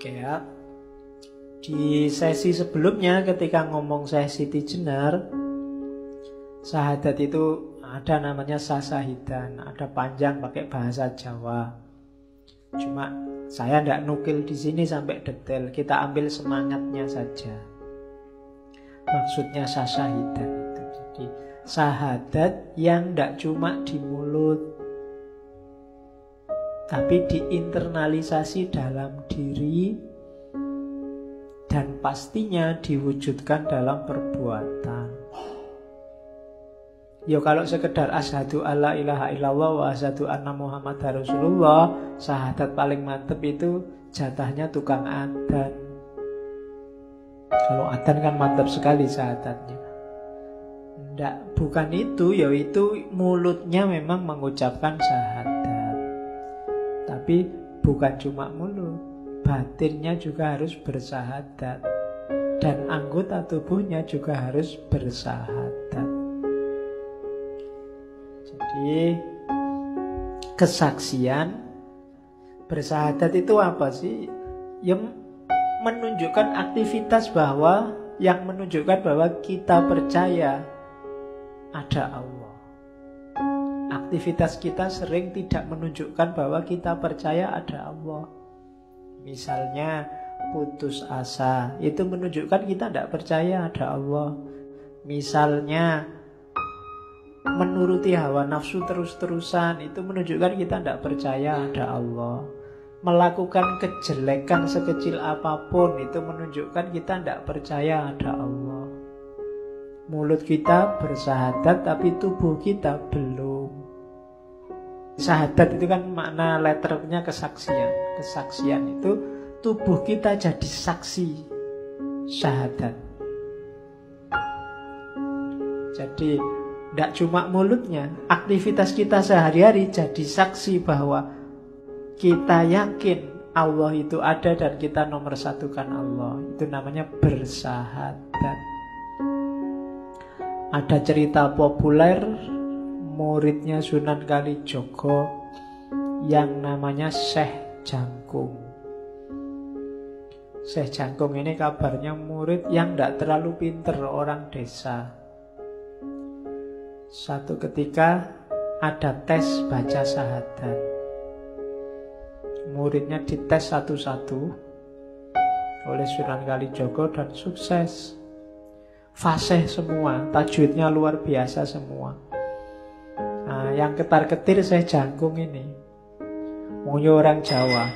Oke ya. Di sesi sebelumnya ketika ngomong sesi Tijenar, syahadat itu ada namanya sasahidan, ada panjang pakai bahasa Jawa. Cuma saya tidak nukil di sini sampai detail, kita ambil semangatnya saja. Maksudnya sasahidan itu jadi syahadat yang tidak cuma di mulut, tapi diinternalisasi dalam diri dan pastinya diwujudkan dalam perbuatan. Ya kalau sekedar asyhadu alla ilaha illallah wa asyhadu anna muhammadar rasulullah, syahadat paling mantep itu jatahnya tukang adzan. Kalau adzan kan mantap sekali syahadatnya. Nggak, bukan itu, yaitu mulutnya memang mengucapkan syahadat. Tapi bukan cuma mulut, batinnya juga harus bersyahadat. Dan anggota tubuhnya juga harus bersyahadat. Jadi kesaksian bersyahadat itu apa sih? Yang menunjukkan aktivitas bahwa yang menunjukkan bahwa kita percaya ada Allah. Aktivitas kita sering tidak menunjukkan bahwa kita percaya ada Allah. Misalnya putus asa, itu menunjukkan kita tidak percaya ada Allah. Misalnya menuruti hawa nafsu terus-terusan, itu menunjukkan kita tidak percaya ada Allah. Melakukan kejelekan sekecil apapun, itu menunjukkan kita tidak percaya ada Allah. Mulut kita bersyahadat tapi tubuh kita belum. Syahadat itu kan makna letternya kesaksian. Kesaksian itu tubuh kita jadi saksi syahadat. Jadi tidak cuma mulutnya, aktivitas kita sehari-hari jadi saksi bahwa kita yakin Allah itu ada dan kita nomor satukan Allah. Itu namanya bersyahadat. Ada cerita populer muridnya Sunan Kalijogo yang namanya Syekh Jangkung. Syekh Jangkung ini kabarnya murid yang tidak terlalu pinter, orang desa. Satu ketika ada tes baca syahadat. Muridnya dites satu-satu oleh Sunan Kalijogo dan sukses. Fasih semua, tajwidnya luar biasa semua. Nah, yang ketar-ketir Syekh Jangkung ini mungkin orang Jawa,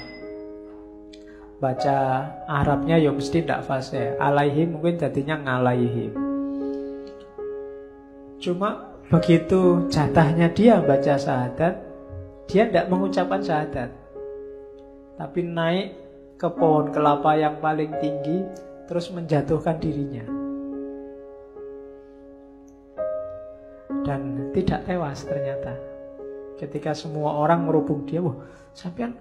baca Arabnya ya mesti tidak fasih. Alaihim mungkin jadinya ngalaihim. Cuma begitu jatahnya dia baca syahadat, dia tidak mengucapkan syahadat, tapi naik ke pohon kelapa yang paling tinggi, terus menjatuhkan dirinya. Dan tidak tewas ternyata. Ketika semua orang merubung dia, wah sampean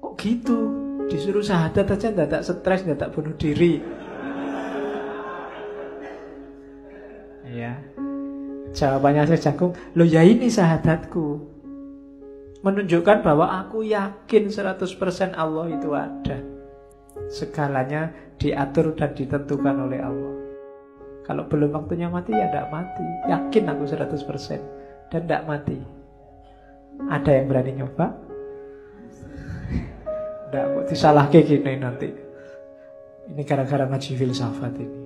kok gitu? Disuruh syahadat aja tidak stres, tidak bunuh diri. Ya. Jawabannya Syekh Jangkung, loh ya ini syahadatku, menunjukkan bahwa aku yakin 100% Allah itu ada. Segalanya diatur dan ditentukan oleh Allah. Kalau belum waktunya mati ya tidak mati. Yakin aku 100% dan tidak mati. Ada yang berani nyoba? Tidak, kok disalahke gini nanti. Ini gara-gara ngaji filsafat ini.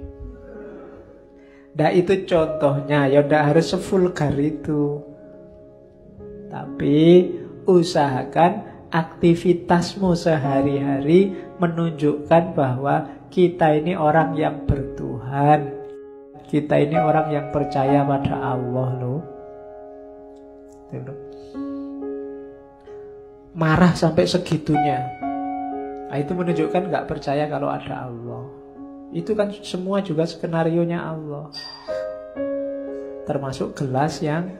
Nah itu contohnya, ya tidak harus sevulgar itu. Tapi usahakan aktivitasmu sehari-hari menunjukkan bahwa kita ini orang yang bertuhan. Kita ini orang yang percaya pada Allah loh. Marah sampai segitunya. Nah, itu menunjukkan gak percaya kalau ada Allah. Itu kan semua juga skenarionya Allah. Termasuk gelas yang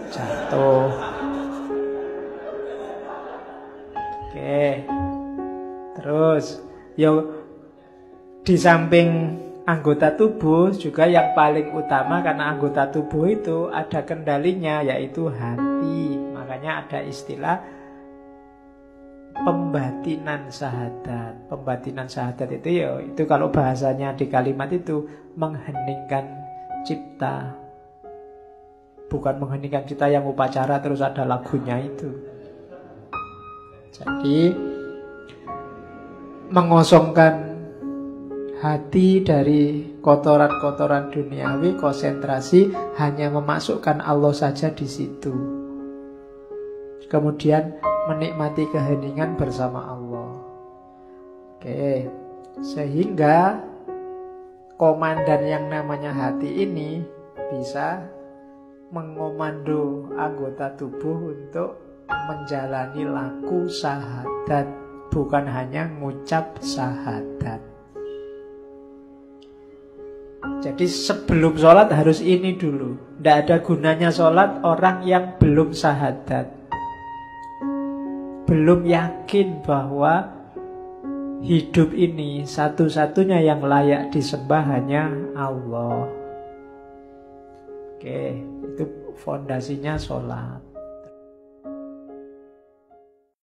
jatuh. Oke. Terus ya di samping anggota tubuh juga yang paling utama, karena anggota tubuh itu ada kendalinya, yaitu hati. Makanya ada istilah pembatinan syahadat. Pembatinan syahadat itu ya, itu kalau bahasanya di kalimat itu mengheningkan cipta. Bukan mengheningkan cipta yang upacara terus ada lagunya itu. Jadi mengosongkan hati dari kotoran-kotoran duniawi, konsentrasi hanya memasukkan Allah saja di situ. Kemudian menikmati keheningan bersama Allah. Oke, sehingga komandan yang namanya hati ini bisa mengomando anggota tubuh untuk menjalani laku syahadat, bukan hanya ngucap syahadat. Jadi sebelum sholat harus ini dulu. Tidak ada gunanya sholat orang yang belum syahadat, belum yakin bahwa hidup ini satu-satunya yang layak disembah hanya Allah. Oke, itu fondasinya sholat.